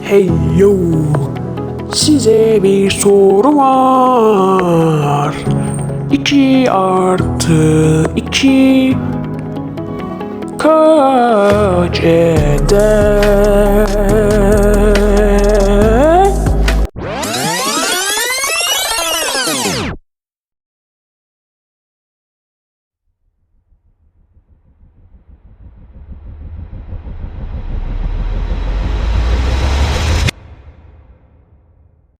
Hey yo, size bir sorum var. 2+2 kaç eder?